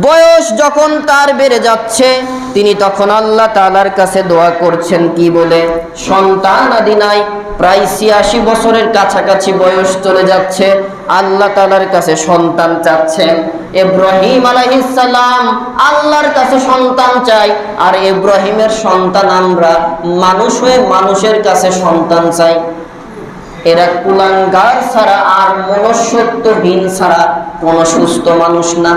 বয়স যখন তার বেড়ে যাচ্ছে, তিনি তখন আল্লাহ তাআলার কাছে দোয়া করছেন কি বলে? সন্তান আদি নাই, প্রায় ৮৬ বছরের কাছাকাছি বয়স চলে যাচ্ছে, আল্লাহ তাআলার কাছে সন্তান চাচ্ছেন। ইব্রাহিম আলাইহিস সালাম আল্লাহর কাছে সন্তান চাই, আর ইব্রাহিমের সন্তান আমরা মানুষ হয়ে মানুষের কাছে সন্তান চাই। এরা কুলাঙ্গার ছাড়া আর মনুষ্যত্বহীন ছাড়া কোন সুস্থ মানুষ না।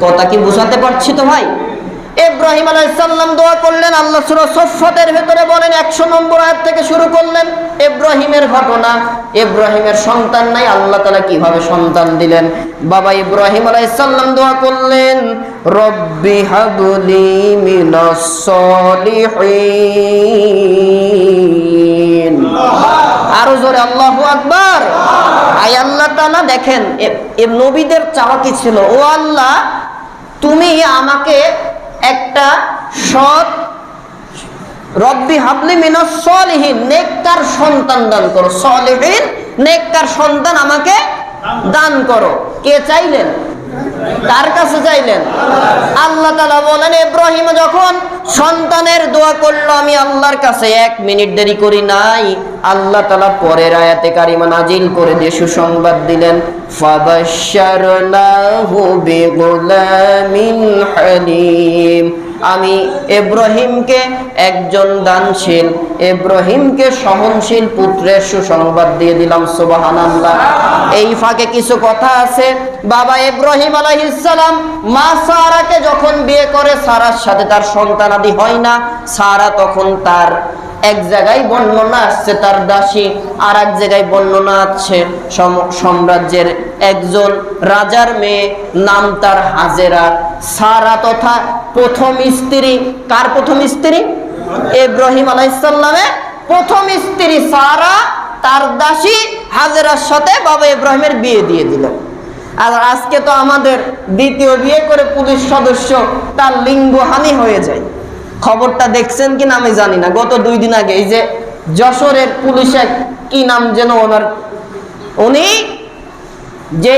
কথা কি বুঝাতে পারছি তো ভাই? ইব্রাহিম আলাইহিস সালাম দোয়া করলেন, আল্লাহ সূরা সফফাতের ভিতরে বলেন ১০০ নম্বর আয়াত থেকে শুরু করলেন ইব্রাহিমের ঘটনা। ইব্রাহিমের সন্তান নাই, আল্লাহ তাআলা কিভাবে সন্তান দিলেন? বাবা ইব্রাহিম আলাইহিস সালাম দোয়া করলেন, রব্বি হাবলি মিনাস সলিহিন। আরো জোরে আল্লাহু আকবার। আয় আল্লাহ তাআলা দেখেন নবীদের চাওয়া কি ছিল? ও আল্লাহ, তুমি আমাকে একটা সৎ, রব্বি হাবলি মিনাস সলিহিন, নেককার সন্তান দান করো। সলিহিন নেককার সন্তান আমাকে দান করো। কে চাইলেন? কার কাছে চাইলেন? আল্লাহ তাআলা বলেন, ইব্রাহিম যখন সন্তানের দোয়া করলো, আমি আল্লাহর কাছে ১ মিনিট দেরি করি নাই। আল্লাহ তাআলা পরের আয়াতে কারিমা নাজিল করে দিয়ে সুসংবাদ দিলেন, ফাবাশশারনাহু বিগুলামিন হালিম। আমি ইব্রাহিমকে একজন দানশীল, ইব্রাহিমকে সহনশীল পুত্রের সুসংবাদ দিয়ে দিলাম। সুবহানাল্লাহ। এই ফাঁকে কিছু কথা আছে। বাবা ইব্রাহিম আলাইহিস সালাম মা সারাকে যখন বিয়ে করে, সারার সাথে তার সন্তানাদি হয় না। সারা তখন তার এক জায়গায় বর্ণনা আসছে তার দাসী, আর এক জায়গায় বর্ণনা আছে সাম্রাজ্যের একজন রাজার মেয়ে, নাম তার হাজেরা। সারা তথা প্রথম স্ত্রী, কার প্রথম স্ত্রী? ইব্রাহিম আলাইহিস সালামের প্রথম স্ত্রী সারা তার দাসী হাজেরার সাথে বাবা ইব্রাহিমের বিয়ে দিয়ে দিল। আর আজকে তো আমাদের দ্বিতীয় বিয়ে করে পুলিশ সদস্য তার লিঙ্গহানি হয়ে যায়। খবরটা দেখছেন কিনা আমি জানি না। গত 2 দিন আগে এই যে যশোরের পুলিশের কি নাম যেন ওনার, উনি যে,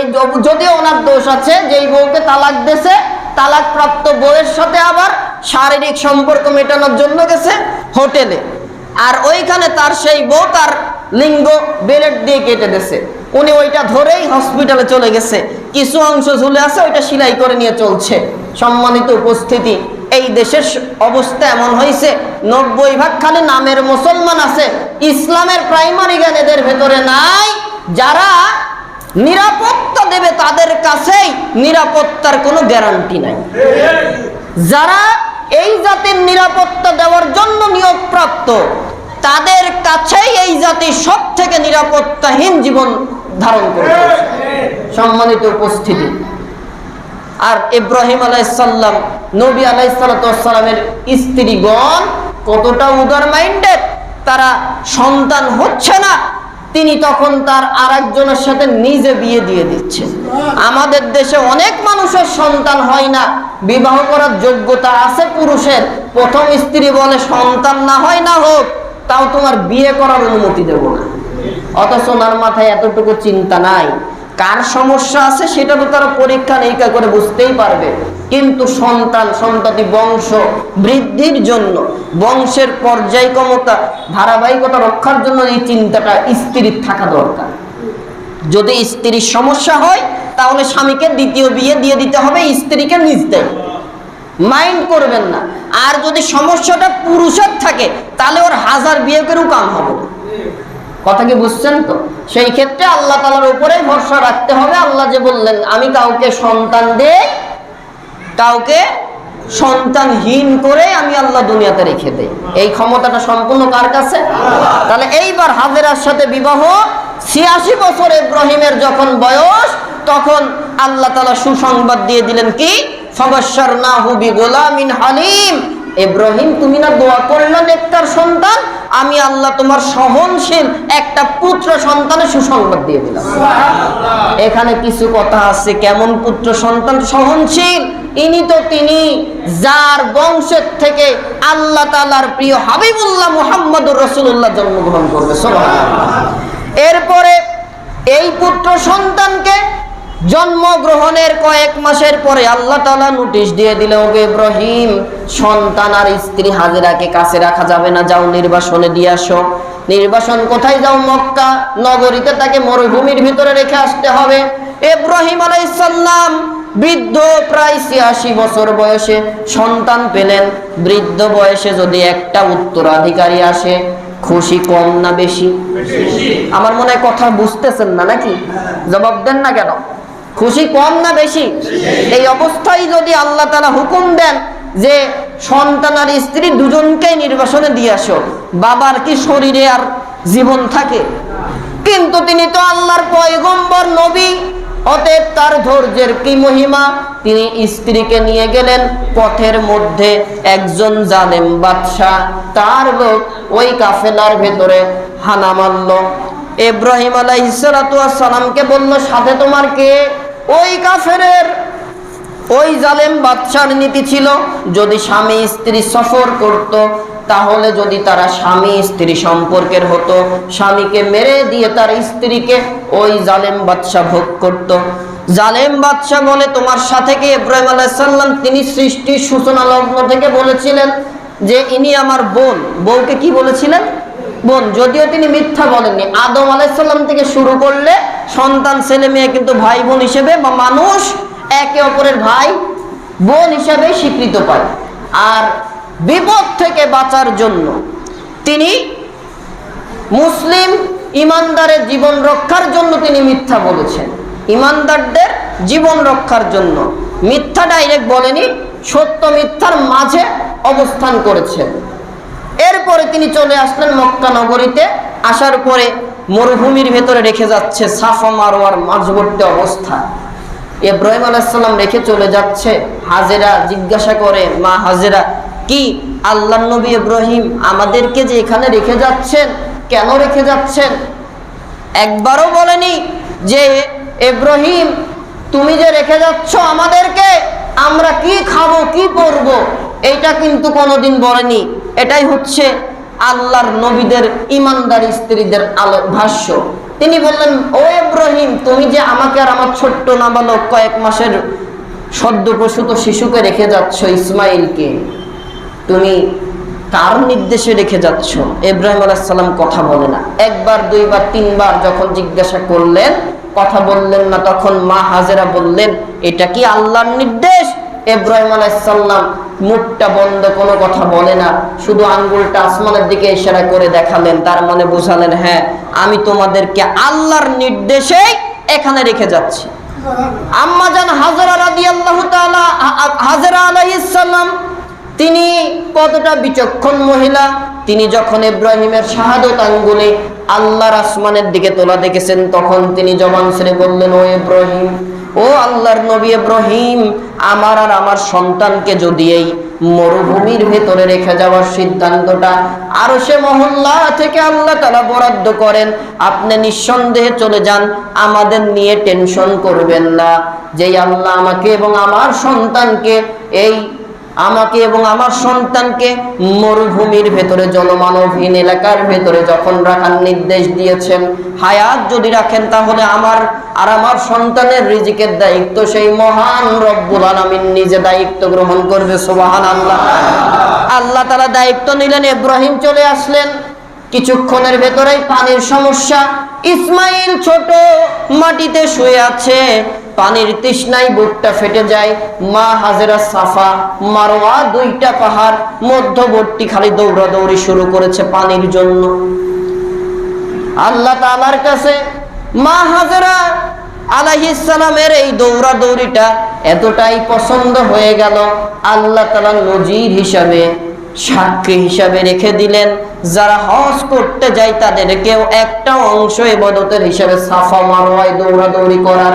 যদিও ওনার দোষ আছে, যেই বউকে তালাক দিয়েছে, তালাক প্রাপ্ত বউয়ের সাথে আবার শারীরিক সম্পর্ক মেটানোর জন্য গেছে হোটেলে, আর ওইখানে তার সেই বউ তার লিঙ্গ বেলেট দিয়ে কেটে দিয়েছে। উনি ওইটা ধরেই হসপিটালে চলে গেছে, কিছু অংশ ঝুলে আছে, ওইটা সেলাই করে নিয়ে চলছে। সম্মানিত উপস্থিতি, এই দেশের অবস্থা এমন হয়েছে, 90% খালি নামের মুসলমান আছে, ইসলামের প্রাইমারি জ্ঞান এদের ভেতরে নাই। যারা নিরাপত্তা দেবে তাদের কাছেই নিরাপত্তার কোনো গ্যারান্টি নাই। যারা এই জাতির নিরাপত্তা দেওয়ার জন্য নিয়োগপ্রাপ্ত, তাদের কাছেই এই জাতি সব থেকে নিরাপত্তাহীন জীবন ধারণ করছে। সম্মানিত উপস্থিতি, আর ইব্রাহিম আলাইহিস সালাম, নবী আলাইহিস সালামের স্ত্রীগণ কতটা উদার মাইন্ডেড, তারা সন্তান হচ্ছে না, তিনি তখন তার আরেকজনের সাথে নিজে বিয়ে দিয়ে দিচ্ছেন। আমাদের দেশে অনেক মানুষের সন্তান হয় না, বিবাহ করার যোগ্যতা আছে পুরুষের, প্রথম স্ত্রী বলে সন্তান না হয় না হোক, তাও তোমার বিয়ে করার অনুমতি দেব না। অথচ ওনার মাথায় এতটুকু চিন্তা নাই। কার সমস্যা আছে সেটা তো তারা পরীক্ষা নিরীক্ষা করে বুঝতেই পারবে, কিন্তু সন্তান সন্ততি বংশ বৃদ্ধির জন্য, বংশের পর্যায়ক্রমতা ধারাবাহিকতা রক্ষার জন্য এই চিন্তাটা স্ত্রীর থাকা দরকার। যদি স্ত্রীর সমস্যা হয় তাহলে স্বামীকে দ্বিতীয় বিয়ে দিয়ে দিতে হবে, স্ত্রীকে নিজ দেয়, মাইন্ড করবেন না। আর যদি সমস্যাটা পুরুষের থাকে তাহলে ওর 1000 বিয়ে করেও কাম হবে না। কথা কি বুঝছেন তো? সেই ক্ষেত্রে আল্লাহ তাআলার উপরে ভরসা রাখতে হবে। আল্লাহ যে বললেন, আমি কাউকে সন্তান দেই, কাউকে সন্তানহীন করে আমি আল্লাহ দুনিয়াতে রেখে দেই, এই ক্ষমতাটা সম্পূর্ণ কার কাছে? তাহলে এইবার হাজেরার সাথে বিবাহ, 86 বছর ইব্রাহিমের যখন বয়স, তখন আল্লাহ তাআলা সুসংবাদ দিয়ে দিলেন কি? ফাবাশশারনাহু বিগুলামিন হালিম। ইব্রাহিম, তুমি না দোয়া করলে নেককার সন্তান, আমি আল্লাহ তোমার সহনশীল একটা পুত্র সন্তানের সুসংবাদ দিয়ে দিলাম। এখানে কিছু কথা আছে। কেমন পুত্র সন্তান সহনশীল? ইনি তো তিনি যার বংশের থেকে আল্লাহ তাআলার প্রিয় হাবিবুল্লাহ মুহাম্মদুর রাসূলুল্লাহ জন্মগ্রহণ করবে। সুবহানাল্লাহ। এরপরে এই পুত্র সন্তানকে জন্মগ্রহণের কয়েক মাসের পরে আল্লাহ তাআলা নোটিশ দিয়ে দিল, ওগো ইব্রাহিম, সন্তান আর স্ত্রী হাজেরাকে কাছে রাখা যাবে না, যাও নির্বাসনে দিয়ে আসো। নির্বাসন কোথায়? যাও মক্কা নগরীতে, তাকে মরুভূমির ভিতরে রেখে আসতে হবে। ইব্রাহিম আলাইহিস সালাম বৃদ্ধ, প্রায় ৮৬ বছর বয়সে সন্তান পেলেন। বৃদ্ধ বয়সে যদি একটা উত্তরাধিকারী আসে, খুশি কম না বেশি? আমার মনে হয় কথা বুঝতেছেন না নাকি? জবাব দেন না কেন? খুশি কম না বেশি? এই অবস্থায় যদি আল্লাহ তাআলা হুকুম দেন যে সন্তান আর স্ত্রী দুজনকেই নির্বাসনে দিয়ে আসো, বাবার কি শরীরে আর জীবন থাকে? কিন্তু তিনি তো আল্লাহর পয়গম্বর নবী, অতএব তার ধৈর্যের কি মহিমা। তিনি স্ত্রীকে নিয়ে গেলেন। পথের মধ্যে একজন জালেম বাদশাহ, তার লোক ওই কাফেলার ভেতরে হানা মারল। ইব্রাহিম আলাইহিস সালাতু ওয়াস সালামকে বলল, সাথে তোমার কে? ওই কাফেরের, ওই জালেম বাদশার নীতি ছিল, যদি স্বামী স্ত্রী সফর করত, তাহলে যদি তারা স্বামী স্ত্রী সম্পর্কের হতো, স্বামীকে মেরে দিয়ে তার স্ত্রীকে ওই জালেম বাদশা ভোগ করত। জালেম বাদশা বলে, তোমার সাথে কি? ইব্রাহিম আলাইহিস সালাম তিনি সৃষ্টির সূচনা লগ্ন থেকে বলেছিলেন যে ইনি আমার বোন। বউকে কি বলেছিলেন? বোন। যদিও তিনি মিথ্যা বলেননি। আদম আলাইহিস সালাম থেকে শুরু করলে সন্তান ছেলে মেয়ে কিন্তু ভাই বোন হিসেবে, বা মানুষ একে অপরের ভাই বোন হিসেবে স্বীকৃত পায়। আর বিপদ থেকে বাঁচার জন্য তিনি মুসলিম ইমানদারের জীবন রক্ষার জন্য তিনি মিথ্যা বলেছেন। ইমানদারদের জীবন রক্ষার জন্য মিথ্যা ডাইরেক্ট বলেনি, সত্য মিথ্যার মাঝে অবস্থান করেছেন। এরপরে তিনি চলে আসলেন মক্কা নগরীতে। আসার পরে মরুভূমির ভেতরে রেখে যাচ্ছে, সাফা মারওয়ার মাঝবর্তী অবস্থা। ইব্রাহিম আলাইহিস সালাম রেখে চলে যাচ্ছে। হাজেরা জিজ্ঞাসা করে, মা হাজেরা, কি আল্লাহর নবী ইব্রাহিম আমাদেরকে যে এখানে রেখে যাচ্ছেন, কেন রেখে যাচ্ছেন? একবারও বলেনি যে ইব্রাহিম তুমি যে রেখে যাচ্ছ আমাদেরকে, আমরা কি খাবো, কি পরব, এইটা কিন্তু কোনোদিন বলেনি। এটাই হচ্ছে আল্লাহর নবীদের ইমানদার স্ত্রীদের ভাষ্য। তিনি বললেন, ও ইব্রাহিম, তুমি যে আমাকে আর আমার ছোট্ট নাবালক কয়েক মাসের সদ্য প্রসূত শিশুকে রেখে যাচ্ছ, ইসমাইলকে, তুমি কার নির্দেশে রেখে যাচ্ছ? ইব্রাহিম আলাইহিস সালাম কথা বলে না। একবার, দুইবার, তিনবার যখন জিজ্ঞাসা করলেন, কথা বললেন না। তখন মা হাজেরা বললেন, এটা কি আল্লাহর নির্দেশ? ইব্রাহিম আলাইহিস সালাম মুখটা বন্ধ, কোনো কথা বলে না, শুধু আঙ্গুলটা আসমানের দিকে ইশারা করে দেখালেন, তার মানে বোঝালেন, হ্যাঁ আমি তোমাদেরকে আল্লাহর নির্দেশেই এখানে রেখে যাচ্ছি। আম্মা জান হাজেরা রাদিয়াল্লাহু তাআলা, হাজেরা আলাইহিস সালাম তিনি কতটা বিচক্ষণ মহিলা। তিনি যখন ইব্রাহিমের শাহাদত আঙ্গুলে আল্লাহর আসমানের দিকে তোলা দেখেছেন, তখন তিনি জবান ছেড়ে বললেন, ও ইব্রাহিম, ও আল্লাহর নবী ইব্রাহিম, আমার আর আমার সন্তানকে যদি এই মরুভূমির ভেতরে রেখে যাওয়ার সিদ্ধান্তটা আরশে মহল্লা থেকে আল্লাহ তাআলা বরাদ্দ করেন, আপনি নিঃসন্দেহে চলে যান, আমাদের নিয়ে টেনশন করবেন না। যেই আল্লাহ আমাকে এবং আমার সন্তানকে মরুভূমির ভেতরে জনমানবহীন এলাকার ভেতরে যখন রাখার নির্দেশ দিয়েছেন, হায়াত যদি রাখেন, তাহলে আমার আর আমার সন্তানের রিজিকের দায়িত্ব সেই মহান রব্বুল আলামিন নিজে দায়িত্ব গ্রহণ করবে। সুবহানাল্লাহ। আল্লাহ তাআলা দায়িত্ব নিলেন। ইব্রাহিম চলে আসলেন। কিছুক্ষণের ভেতরেই পানির সমস্যা। ইসমাইল ছোট, মাটিতে শুয়ে আছে, পানির তৃষ্ণায় বুকটা ফেটে যায়। মা হাজেরা সাফা মারওয়া দুইটা পাহাড় মধ্যবর্তী খালি দৌড়াদৌড়ি শুরু করেছে পানির জন্য। আল্লাহ তাআলার কাছে মা হাজেরা আলাইহিস সালামের এই দৌড়াদৌড়িটা এতটাই পছন্দ হয়ে গেল, আল্লাহ তাআলা নজির হিসাবে, সাক্ষী হিসাবে রেখে দিলেন, যারা হজ করতে যায় তাদেরকেও একটা অংশ ইবাদতের হিসাবে সাফা মারওয়ায় দৌড়াদৌড়ি করার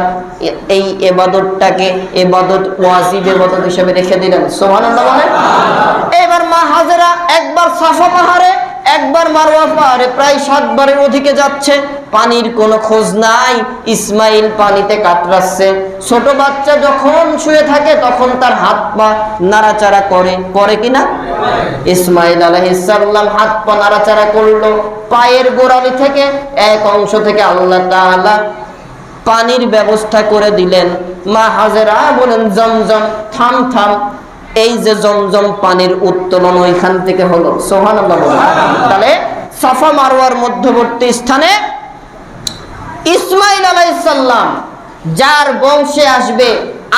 এই ইবাদতটাকে ইবাদত ওয়াজিব ইবাদত হিসাবে রেখে দিলেন। সুবহানাল্লাহ বলেন। এবার মা হাজেরা একবার সাফা পাহাড়ে, একবার মারওয়া পাহাড়ে প্রায় 7 বারের অধিকে যাচ্ছে, পানির কোনো খোঁজ নাই। ইসমাইল পানিতে কাতরাচ্ছে। ছোট বাচ্চা যখন শুয়ে থাকে তখন তার হাত পা নাড়াচাড়া করে কিনা? ইসমাইল আলাইহিস সালাম হাত পা নাড়াচাড়া করলো। পায়ের গোড়ালি থেকে এক অংশ থেকে আল্লাহ তাআলা পানির ব্যবস্থা করে দিলেন। মা হাজেরা বলেন, জমজম থাম থাম, এই যে জমজম পানির উত্তোলন ওইখান থেকে হলো। সুবহানাল্লাহ বলেন। তাহলে সাফা মারওয়ার মধ্যবর্তী স্থানে ইসমাইল আলাইহিস সালাম, যার বংশে আসবে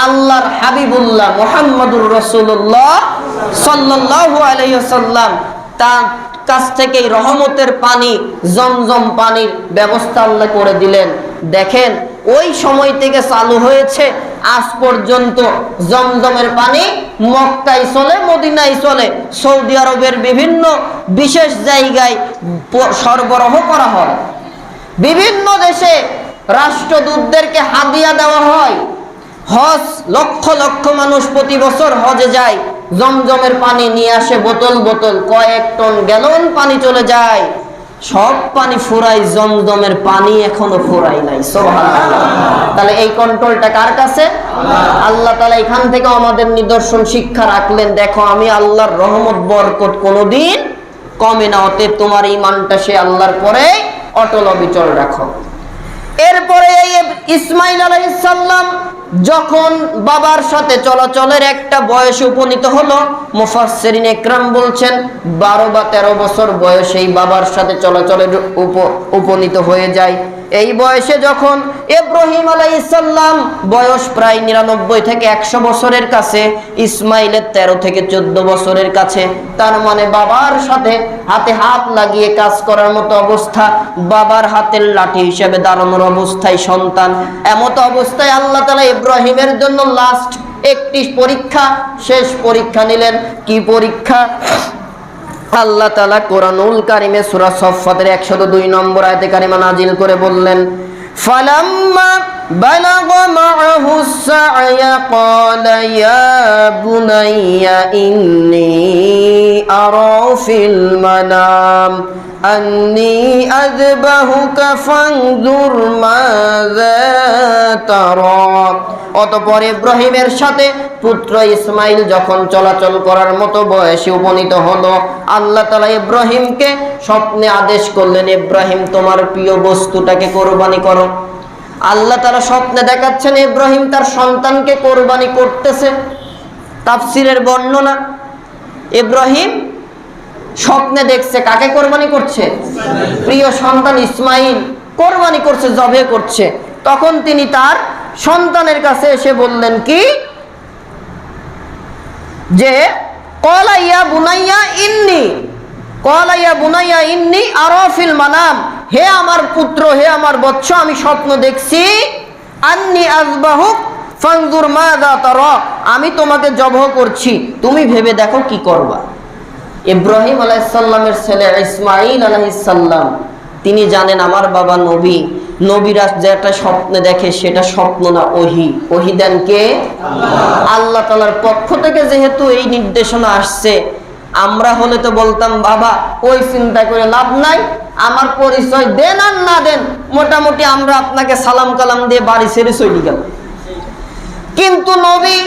আল্লাহর হাবিবুল্লাহ মুহাম্মদুর রাসূলুল্লাহ সাল্লাল্লাহু আলাইহি ওয়াসাল্লাম, তার কাছ থেকে রহমতের পানি, জমজম পানির ব্যবস্থা আল্লাহ করে দিলেন। দেখেন, ওই সময় থেকে চালু হয়েছে আজ পর্যন্ত জমজমের পানি মক্কায় চলে, মদিনায় চলে, সৌদি আরবের বিভিন্ন বিশেষ জায়গায় সরবরাহ করা হয়। বিভিন্ন দেশে রাষ্ট্রদূতদেরকে হাদিয়া দেওয়া হয়। হজ, লক্ষ লক্ষ মানুষ প্রতি বছর হজে যায়, জমজমের পানি নিয়ে আসে বোতল বোতল, কয়েক টন গ্যালন পানি চলে যায়। সব পানি ফুরাই, জমজমের পানি এখনো ফুরাই নাই। সুবহানাল্লাহ। তাহলে এই কন্ট্রোলটা কার কাছে? আল্লাহ তাআলা এখান থেকে আমাদের নিদর্শন শিক্ষা রাখলেন, দেখো আমি আল্লাহর রহমত বরকত কোনোদিন কমে না, অতএব তোমার ঈমানটা সে আল্লাহর পরে অটল অবিচল রাখো। এরপরে এই ইসমাইল আলাইহিস সালাম যখন বাবার সাথে চলাচলের একটা বয়সে উপনীত হলো, মুফাসসিরিন ইকরাম বলছেন 12 বা 13 বছর বয়সেই বাবার সাথে চলাচলের উপনীত হয়ে যায়। এই বয়সে যখন ইব্রাহিম আলাইহিস সালাম বয়স প্রায় 99 থেকে 100 বছরের কাছে, ইসমাইলের 13 থেকে 14 বছরের কাছে, তার মানে বাবার সাথে হাতে হাত লাগিয়ে কাজ করার মতো অবস্থা, বাবার হাতের লাঠি হিসেবে দাঁড়ানোর অবস্থায় সন্তান। এমত অবস্থায় আল্লাহ তাআলা ইব্রাহিমের জন্য লাস্ট একটি পরীক্ষা, শেষ পরীক্ষা নিলেন। কি পরীক্ষা? আল্লাহ তাআলা কোরআনুল কারীমে সূরা সফফাতের 102 নম্বর আয়াতে কারিমা নাজিল করে বললেন, ফালাম্মা বালাগা মাআহুস সা'য়া ক্বালা ইয়া বুনাইয়া ইন্নী আরা ফিল মানাম আন্নী আযবাহুকা ফানজুর মাযা তারা। অতঃপর ইব্রাহিমের সাথে পুত্র ইসমাইল যখন চলাচল করার মতো বয়সে উপনীত হলো, আল্লাহ তাআলা ইব্রাহিমকে স্বপ্নে আদেশ করলেন, ইব্রাহিম তোমার প্রিয় বস্তুটাকে কোরবানি করো। আল্লাহ তাআলা স্বপ্নে দেখাচ্ছেন ইব্রাহিম তার সন্তানকে কোরবানি করতেছে। তাফসীরের বর্ণনা, ইব্রাহিম স্বপ্নে দেখছে কাকে কোরবানি করছে? প্রিয় সন্তান ইসমাইল কোরবানি করছে, জবে করছে। তখন তিনি তার সন্তানের কাছে এসে বললেন কি, যে ক্বালা ইয়া বুনাইয়া ইন্নী আরা ফিল মানাম, হে আমার পুত্র, হে আমার বৎস, আমি স্বপ্ন দেখছি, আন্নী আযবাহুক ফানজুর মাযা তারা, আমি তোমাকে জবহ করছি, তুমি ভেবে দেখো কি করবা। ইব্রাহিম আলাইহিস সালামের ছেলে ইসমাঈল আলাইহিস সালাম, তিনি জানেন আমার বাবা নবী, নবীরা যেটা স্বপ্নে দেখে সেটা স্বপ্ন না, ওহী। ওহী দেন কে? আল্লাহ তাআলার পক্ষ থেকে যেহেতু এই নির্দেশনা আসছে, আমরা হলে তো বলতাম বাবা ওই চিন্তা করে লাভ নাই, আমার পরিচয় দেন আর না দেন, মোটামুটি আমরা আপনাকে সালাম কালাম দিয়ে বাড়ি ছেড়ে চলে গেলাম। কিন্তু নবী,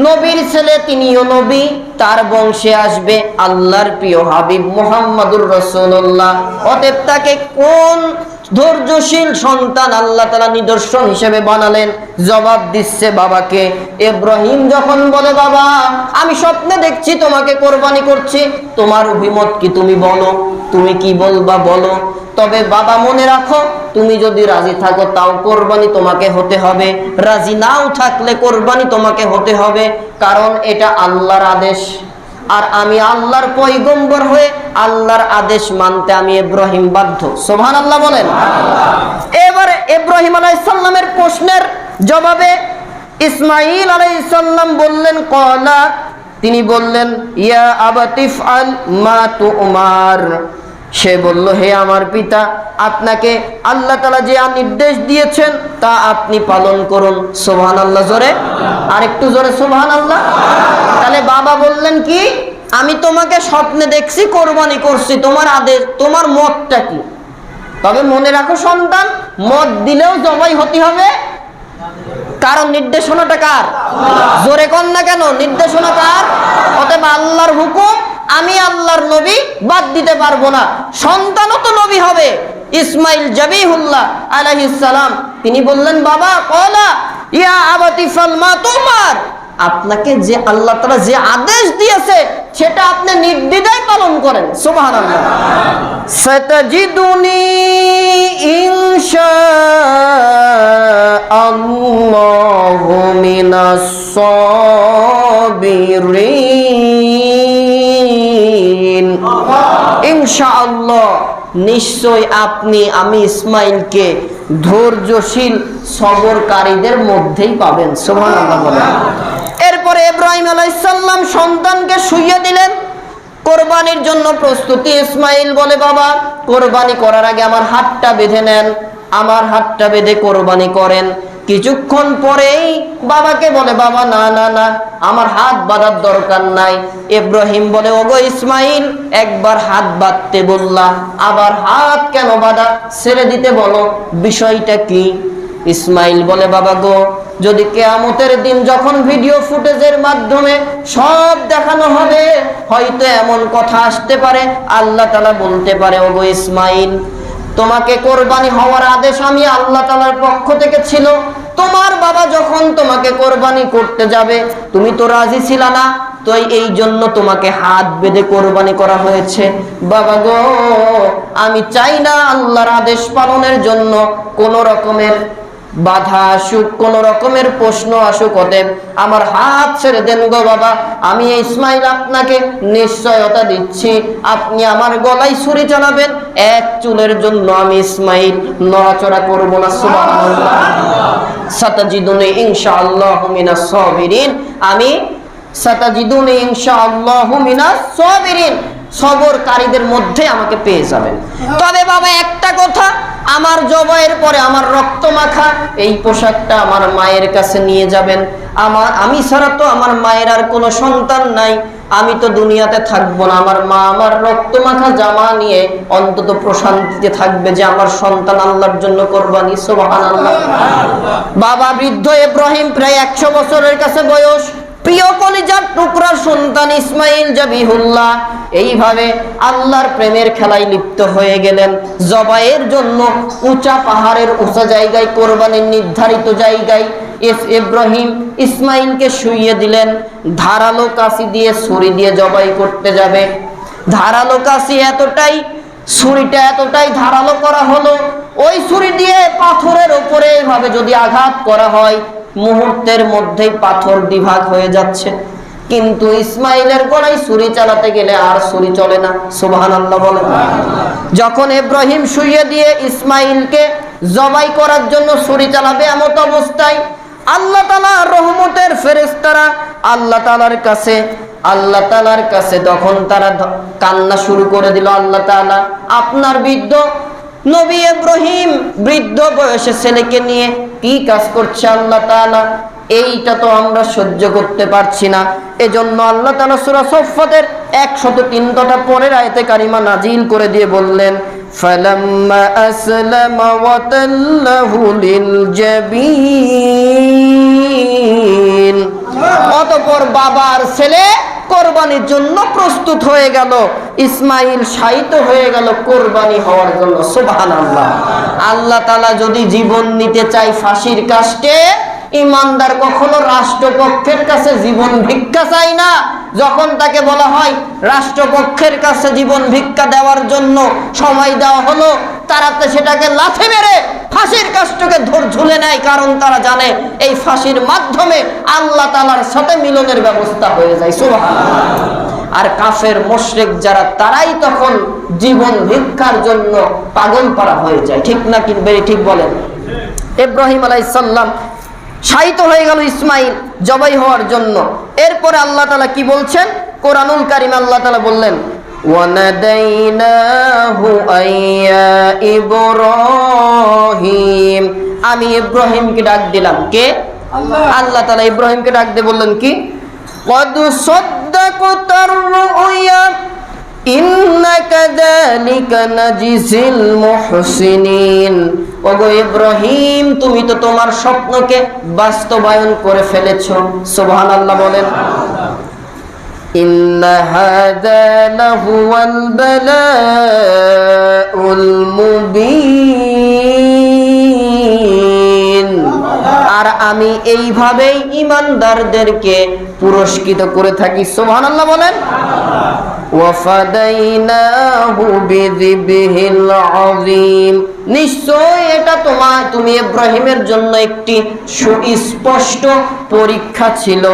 নবীর ছেলে, তিনিও নবী, তার বংশে আসবে আল্লাহর প্রিয় হাবিব মুহাম্মদুর রাসূলুল্লাহ। অতএব তাকে কোন ধৈর্যশীল সন্তান আল্লাহ তাআলা নিদর্শন হিসেবে বানালেন। জবাব দিচ্ছে বাবাকে। ইব্রাহিম যখন বলে, বাবা আমি স্বপ্নে দেখছি তোমাকে কোরবানি করছি, তোমার অভিমত কি, তুমি বলো, তুমি কি বলবা বলো। তবে বাবা মনে রাখো, তুমি যদি রাজি থাকো তাও কোরবানি তোমাকে হতে হবে, রাজি নাও থাকলে কোরবানি তোমাকে হতে হবে, কারণ এটা আল্লাহর আদেশ, আর আমি আল্লাহর পয়গম্বর হয়ে আল্লাহর আদেশ মানতে আমি ইব্রাহিম বাধ্য। সুবহানাল্লাহ বলেন। এবারে ইব্রাহিম আলাইহিস সালামের প্রশ্নের জবাবে ইসমাঈল আলাইহিস সালাম বললেন, ক্বালা, তিনি বললেন, ইয়া আবাতিফ আল মা তুমার, সে বলল, হে আমার পিতা, আপনাকে আল্লাহ তাআলা যে নির্দেশ দিয়েছেন তা আপনি পালন করুন। সুবহানাল্লাহ জোরে, আর একটু জোরে সুবহানাল্লাহ। তাহলে বাবা বললেন কি, আমি তোমাকে স্বপ্নে দেখছি কোরবানি করছি, তোমার আদেশ, তোমার মতটা কি? তবে মনে রাখো সন্তান, মত দিলেও জবাই হতে হবে, কারণ নির্দেশনাটা কার? জোরে কন না কেন, নির্দেশনা কার? অতএব আল্লাহর হুকুম, আমি আল্লাহর নবী বাদ দিতে পারবো না, সন্তানও তো নবী হবে। ইসমাইল জাবিহুল্লাহ আলাইহিস সালাম তিনি বললেন, বাবা কলা ইয়া আবাতি ফাল মা তুমার, আপনাকে যে আল্লাহ তাআলা যে আদেশ দিয়েছে সেটা আপনি নির্দ্বিধায় পালন করেন। সুবহানাল্লাহ। সাতাজিদুনি ইনশাআল্লাহু মিনাস সাবিরিন। ইনশাআল্লাহ, নিশ্চয় আপনি আমি ইসমাইলকে ধৈর্যশীল সবরকারীদের মধ্যেই পাবেন। সুবহানাল্লাহ বলেন। এরপরে ইব্রাহিম আলাইহিস সালাম সন্তানকে শুইয়ে দিলেন, কোরবানির জন্য প্রস্তুতি। ইসমাইল বলে, বাবা কোরবানি করার আগে আমার হাতটা বেঁধে নেন, আমার হাতটা বেঁধে কোরবানি করেন। কিছুক্ষণ পরেই বাবাকে বলে, বাবা না না না, আমার হাত বাঁধার দরকার নাই। ইব্রাহিম বলে, ওগো ইসমাইল, একবার হাত বাঁধতে বললা, আবার হাত কেন বাঁধা? ছেড়ে দিতে বলো, বিষয়টা কি? ইসমাইল বলে, বাবা গো, যদি কিয়ামতের দিন যখন ভিডিও ফুটেজের মাধ্যমে সব দেখানো হবে, হয়তো এমন কথা আসতে পারে, আল্লাহ তাআলা বলতে পারে, ওগো ইসমাইল, তোমাকে কোরবানি হওয়ার আদেশ আমি আল্লাহ তাআলার পক্ষ থেকে ছিল। তোমার বাবা যখন তোমাকে কোরবানি করতে যাবে, তুমি তো রাজি ছিল না, তো এই জন্য তোমাকে হাত বেঁধে কোরবানি করা হয়েছে। বাবা গো, আমি চাই না আল্লাহর আদেশ পালনের জন্য কোন রকমের বাধা আসুক, কোন রকমের প্রশ্ন আসুক, অতএব আমার হাত ছেড়ে দেন গো বাবা। আমি ইসমাইল আপনাকে নিশ্চয়তা দিচ্ছি, আপনি আমার গলায় ছুরি চালাবেন, এক চুলের জন্য আমি ইসমাইল নড়াচড়া করব না। সুবহানাল্লাহ। সাতাজিদুনি ইনশাআল্লাহু মিনাস সাবিরিন, আমি সাতাজিদুনি ইনশাআল্লাহু মিনাস সাবিরিন, সবরকারীদের মধ্যে আমাকে পেয়ে যাবেন। তবে বাবা একটা কথা, আমার জবাইয়ের পরে আমার রক্ত মাখা এই পোশাকটা আমার মায়ের কাছে নিয়ে যাবেন। আমি ছাড়া তো আমার মায়ের আর কোনো সন্তান নাই, আমি তো দুনিয়াতে থাকবো না। আমার মা আমার রক্ত মাখা জামা নিয়ে অন্তত প্রশান্তিতে থাকবে যে আমার সন্তান আল্লাহর জন্য কোরবানি। সুবহানাল্লাহ। বাবা বৃদ্ধ ইব্রাহিম, প্রায় 100 বছরের কাছে বয়স, প্রিয় কলিজার টুকরা সন্তান ইসমাইল জাবিহুল্লাহ এইভাবে আল্লাহর প্রেমের খেলায় লিপ্ত হয়ে গেলেন। জবাইয়ের জন্য উঁচা পাহাড়ের উঁচা জায়গায়, কোরবানির নির্ধারিত জায়গায় ইব্রাহিম ইসমাইলকে শুইয়ে দিলেন। ধারালো কাঁচি দিয়ে ছুরি দিয়ে জবাই করতে যাবে। ধারালো কাঁচি এতটাই, ছুরিটা এতটাই ধারালো করা হলো, ওই ছুরি দিয়ে পাথরের উপরে এভাবে যদি আঘাত করা হয়, মুহূর্তের মধ্যেই পাথর বিভাগ হয়ে যাচ্ছে। কিন্তু ইসমাইলের গলায় ছুরি চালাতে গেলে আর ছুরি চলে না। সুবহানাল্লাহ বলেন। যখন ইব্রাহিম শুইয়ে দিয়ে ইসমাইলকে জবাই করার জন্য ছুরি চালাবে, এমত অবস্থায় আল্লাহ তাআলার রহমতের ফেরেশতারা আল্লাহ তাআলার কাছে তখন তারা কান্না শুরু করে দিল, আল্লাহ তাআলা আপনার বৃদ্ধ নবী ইব্রাহিম বৃদ্ধ বয়সে ছেলেকে নিয়ে কি কাজ করছে আল্লাহ তাআলা, এইটা তো আমরা সহ্য করতে পারছি না। এজন্য আল্লাহ তাআলা সূরা সফফাতের 103টা পরের আয়াতে কারিমা নাজিল করে দিয়ে বললেন, ফালাম্মা আসলামা ওয়া তাল্লাহু লিল জাবিন, অতঃপর বাবার ছেলে কোরবানির জন্য প্রস্তুত হয়ে গেল। ইসমাইল শায়িত হয়ে গেল কোরবানি হওয়ার জন্য। সুবহানাল্লাহ। আল্লাহ তাআলা যদি জীবন নিতে চাই ফাঁসির কাষ্টে, ইমানদার কখনো রাষ্ট্রপক্ষের কাছে জীবন ভিক্ষা চায় না। যখন তাকে বলা হয় রাষ্ট্রপক্ষের কাছে জীবন ভিক্ষা দেওয়ার জন্য সময় দেওয়া হলো, তারা তো সেটাকে লাথি মেরে ফাঁসির কাষ্টকে ঝুলে নেয়, কারণ তারা জানে এই ফাঁসির মাধ্যমে আল্লাহ তাআলার সাথে মিলনের ব্যবস্থা হয়ে যায়। সুবহানাল্লাহ। আর কাফের মুশরিক যারা, তারাই তখন জীবন ভিক্ষার জন্য পাগল পারা হয়ে যায়। ঠিক না কি ঠিক বলেন? ইব্রাহিম আলাইহিস সালাম শায়িত হয়ে গেল ইসমাইল জবাই হওয়ার জন্য। এরপরে আল্লাহ তাআলা কি বলছেন কোরআনুল কারীমে? আল্লাহ তাআলা বললেন, ওয়ানাদাইনাহু আইয়া ইব্রাহিম, আমি ইব্রাহিমকে ডাক দিলাম। কে? আল্লাহ তাআলা ইব্রাহিমকে ডাক দিয়ে বললেন কি, কদ সাদ্দাকতার রুয়া ইন্না কাযালিকা নাজিসিল মুহসিনিন, ওগো ইব্রাহিম, তুমি তো তোমার স্বপ্নকে বাস্তবায়ন করে ফেলেছো। সুবহানাল্লাহ বলেন। ইন্না হাযা লাহুয়াল বালাউল মুবিন, আর আমি এইভাবেই ঈমানদারদেরকে পুরস্কৃত করে থাকি। সুবহানাল্লাহ বলেন। ওয়াফাদাইনাহু বিযিবহিল আযীম, নিশ্চয় এটা তুমি ইব্রাহিমের জন্য একটি সুস্পষ্ট পরীক্ষা ছিল।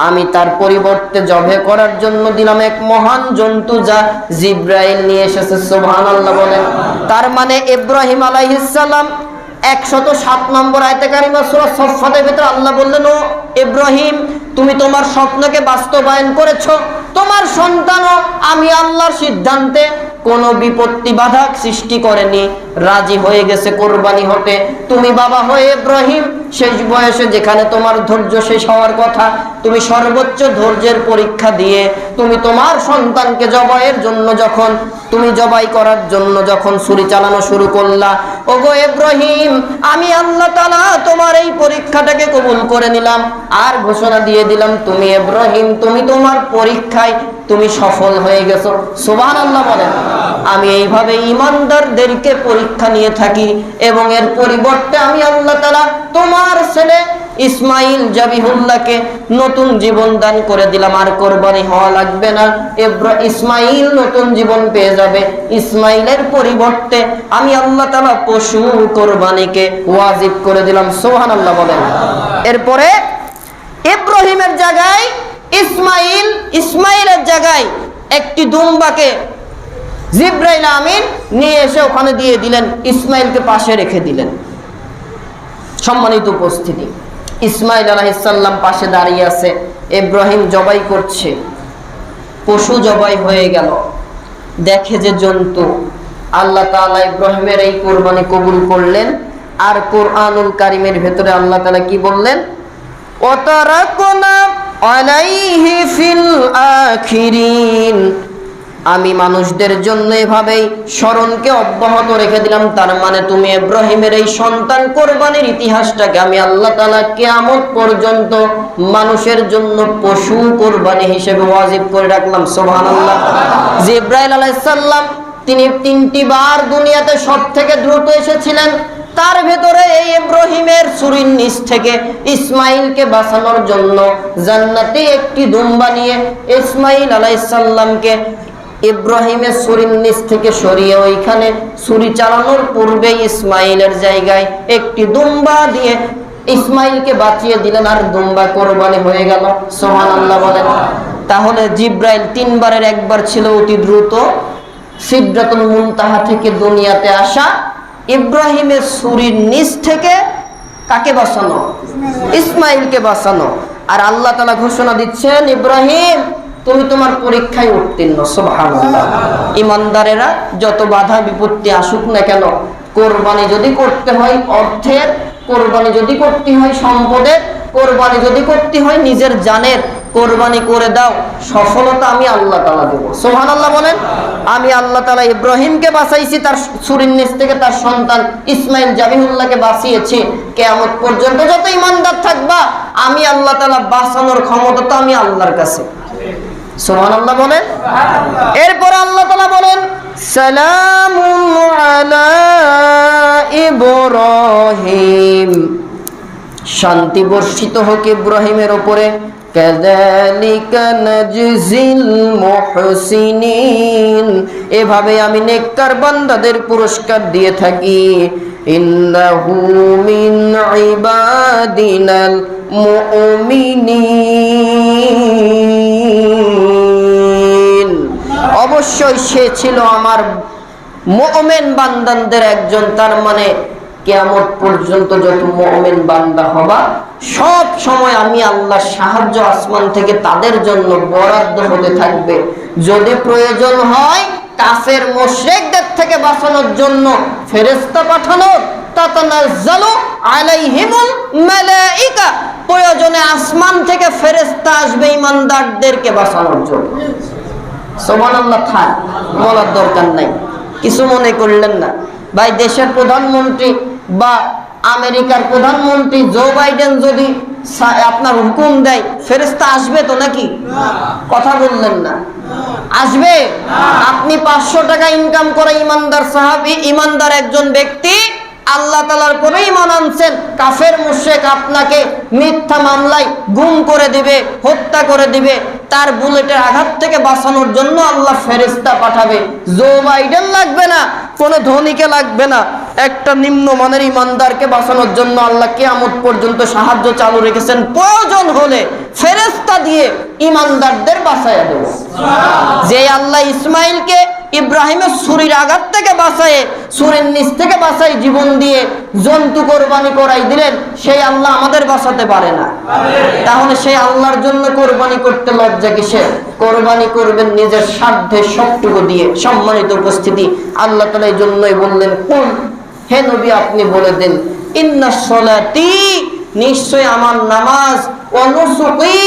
আমি তার পরিবর্তে জবে করার জন্য দিলাম এক মহান জন্তু যা জিব্রাইল নিয়ে এসেছে। সুবহানাল্লাহ বলেন। তার মানে ইব্রাহিম আলাইহিস সালাম 107 নম্বর আয়াতে কারিমা সূরা সফফাতের ভিতরে আল্লাহ বললেন, ও ইব্রাহিম, তুমি তোমার স্বপ্নকে বাস্তবায়ন করেছো, তোমার সন্তানও আমি আল্লাহর সিদ্ধান্তে কোনো বিপত্তি বাধা সৃষ্টি করেনি, রাজি হয়ে গেছে কোরবানি হতে। তুমি বাবা হয়ে ইব্রাহিম শেষ বয়সে যেখানে তোমার ধৈর্য শেষ হওয়ার কথা, তুমি সর্বোচ্চ ধৈর্যের পরীক্ষা দিয়ে তুমি তোমার সন্তানকে জবাইয়ের জন্য যখন তুমি জবাই করার জন্য যখন ছুরি চালানো শুরু করলা, ওগো ইব্রাহিম, আমি আল্লাহ তাআলা তোমার এই পরীক্ষাটাকে কবুল করে নিলাম আর ঘোষণা দিয়ে দিলাম, তুমি ইব্রাহিম, তুমি তোমার পরীক্ষায় তুমি সফল হয়ে গেছো। সুবহানাল্লাহ বলেন। আমি এইভাবে ঈমানদারদেরকে পরীক্ষা নিয়ে থাকি এবং এর পরিবর্তে আমি আল্লাহ তাআলা তোমার ছেলে ইসমাইল জাবিহুল্লাহকে নতুন জীবন দান করে দিলাম, আর কোরবানি হওয়া লাগবে না, ইসমাইল নতুন জীবন পেয়ে যাবে। ইসমাইলের পরিবর্তে আমি আল্লাহ তাআলা পশু কোরবানিকে ওয়াজিব করে দিলাম। সুবহানাল্লাহ বলেন। এরপরে ইব্রাহিমের জায়গায় ইসমাইলের জায়গায় একটি দুম্বাকে জিবরাইল আমিন নিয়ে এসে ওখানে দিয়ে দিলেন, ইসমাইলকে পাশে রেখে দিলেন। সম্মানিত উপস্থিতি, ইসমাইল আলাইহিস সালাম পাশে দাঁড়িয়ে আছে, ইব্রাহিম জবাই করছে, পশু জবাই হয়ে গেল, দেখে যে জন্তু। আল্লাহ তাআলা ইব্রাহিমের এই কোরবানি কবুল করলেন। আর কোরআনুল কারীমের ভেতরে আল্লাহ তাআলা কি বললেন? ওয়াতারাকনা আলাইহি ফিল আখিরিন, আমি মানুষদের জন্য এভাবেই স্মরণকে অব্যাহত রেখে দিলাম। তার মানে তুমি ইব্রাহিমের এই সন্তান কোরবানির ইতিহাসটাকে আমি আল্লাহ তাআলা কিয়ামত পর্যন্ত মানুষের জন্য পশু কোরবানি হিসেবে ওয়াজিব করে রাখলাম। সুবহানাল্লাহ। জিবরাইল আলাইহিস সালাম তিনি 3টি বার দুনিয়াতে সবথেকে দ্রুত এসেছিলেন। তার ভেতরে এই ইব্রাহিমের ছুরির নিচ থেকে ইসমাইলকে বাঁচানোর জন্য জান্নাতে একটি দুম্বা নিয়ে ইসমাইল আলাইহিস সালামকে ইব্রাহিমের ছুরির নিচ থেকে সরিয়ে ওইখানে ছুরি চালানোর পূর্বে ইসমাইলের জায়গায় একটি দুম্বা দিয়ে ইসমাইলকে বাঁচিয়ে দিলেন, আর দুম্বা কোরবানি হয়ে গেল। সুবহানাল্লাহ বলেন। তাহলে জিবরাইল 3 বারের একবার ছিল অতি দ্রুত সিদরাতুল মুনতাহা থেকে দুনিয়াতে আসা, ইব্রাহিমের ছুরির নিচ থেকে কাকে বাঁচানো? ইসমাইলকে বাঁচানো। আর আল্লাহ তাআলা ঘোষণা দিচ্ছেন, ইব্রাহিম, তুমি তোমার পরীক্ষায় উত্তীর্ণ। সুবহানাল্লাহ। ঈমানদারেরা যত বাধা বিপত্তি আসুক না কেন, কোরবানি যদি করতে হয় অর্থের, কোরবানি যদি করতে হয় সম্পদের, কোরবানি যদি করতে হয় নিজের জানের, কোরবানি করে দাও, সফলতা আমি আল্লাহ তাআলা দেব। সুবহানাল্লাহ বলেন। আমি আল্লাহ তাআলা ইব্রাহিমকে বাঁচাইছি, তার ছুরির নিচ থেকে তার সন্তান ইসমাইল জাবিহুল্লাহকে বাঁচিয়েছি। কিয়ামত পর্যন্ত যত ঈমানদার থাকবা, আমি আল্লাহ তাআলা বাঁচানোর ক্ষমতা তো আমি আল্লাহর কাছে। সুবহানাল্লাহ বলেন। এরপর আল্লাহ তাআলা বলেন, সালামুন আলা ইব্রাহিম, শান্তি বর্ষিত হোক ইব্রাহিমের উপরে। কাযালিকা নাজজিল মুহসিনিন, এভাবে আমি নেককার বান্দাদের পুরস্কার দিয়ে থাকি। ইন্নাহু মিন ইবাদিনাল মুমিনিন, অবশ্যই সে ছিল আমার মুমিন বান্দাদের একজন। তার মানে কিয়ামত পর্যন্ত যত মুমিন বান্দা হবা, সব সময় আমি আল্লাহর সাহায্য আসমান থেকে তাদের জন্য বরাদ্দ হতে থাকবে। যদি প্রয়োজন হয় কাফের মুশরিকদের থেকে বাঁচানোর জন্য ফেরেশতা পাঠানো, তাতানাজ্জালু আলাইহিমুল মালাইকা, প্রয়োজনে আসমান থেকে ফেরেশতা আসবে ঈমানদারদেরকে বাঁচানোর জন্য। সুবহানাল্লাহ। থাক, বলার দরকার নাই, কিছু মনে করলেন না ভাই। দেশের প্রধানমন্ত্রী বা আমেরিকার প্রধানমন্ত্রী জো বাইডেন যদি আপনার হুকুম দেয়, ফেরেশতা আসবে তো নাকি? কথা বললেন না, আসবে? আপনি 500 টাকা ইনকাম করে ইমানদার সাহাবী, ইমানদার একজন ব্যক্তি আল্লাহ তাআলার পরে ঈমান আনছেন, কাফের মুশরিক আপনাকে মিথ্যা মামলায় গুম করে দিবে, হত্যা করে দিবে, তার বুলেটের আঘাত থেকে বাঁচানোর জন্য আল্লাহ ফেরেশতা পাঠাবে। জো বাইডেন লাগবে না, কোনো ধনীকে লাগবে না, একটা নিম্নমানের ইমানদারকে বাঁচানোর জন্য আল্লাহ কিয়ামত পর্যন্ত সাহায্য চালু রেখেছেন। প্রয়োজন হলে ফেরেশতা দিয়ে ইমানদারদের বাঁচায়া দেব। যে আল্লাহ ইসমাইলকে ইব্রাহিমের ছুরির আঘাত থেকে বাঁচায়, ছুরির নিচ থেকে বাঁচাই জীবন দিয়ে জন্তু কোরবানি করাই দিলেন, সেই আল্লাহ আমাদের বাঁচাতে পারে না? তাহলে সেই আল্লাহর জন্য কোরবানি করতে লজ্জা কিসের? কোরবানি করবেন নিজের সাধ্যে সবটুকু দিয়ে। সম্মানিত উপস্থিতি, আল্লাহ তাআলা এই জন্যই বললেন, কুল, হে নবী আপনি বলে দেন, ইন্নাস সলাতি, নিশ্চয় আমার নামাজ, ও নুসুকি,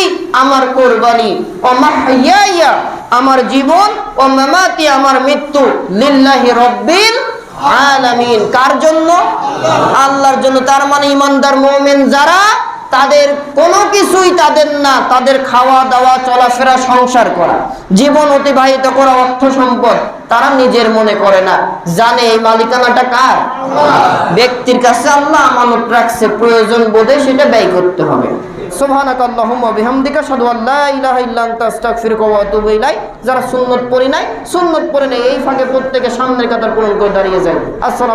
আমার কোরবানি, ও মাহইয়ায়া, আমার জীবন, ও মামাতি, আমার মৃত্যু, লিল্লাহি রাব্বিল আলামিন। কার জন্য? আল্লাহর জন্য। তার মানে ইমানদার মুমিন যারা, তাদের কোনো কিছুই তাদের না, তাদের খাওয়া দাওয়া, চলাফেরা, সংসার করা, জীবন অতিবাহিত করা, অর্থ সম্পদ তারা নিজের মনে করে না, জানে এই মালিকানাটা কার? ব্যক্তির কাছে আল্লাহ আমানত রাখছে, প্রয়োজন বোধে সেটা ব্যয় করতে হবে। সুবহানাকাল্লাহুম্মা বিহামদিকা আশহাদু আল্লা ইলাহা ইল্লা আনতা আস্তাগফিরুকা ওয়া আতুবু ইলাইক। যারা সুন্নত পড়ি নাই, সুন্নত পড়ে নেই, এই ফাঁকে প্রত্যেকে সামনের কাতার পূরণ করে দাঁড়িয়ে যায়। আসসালাম।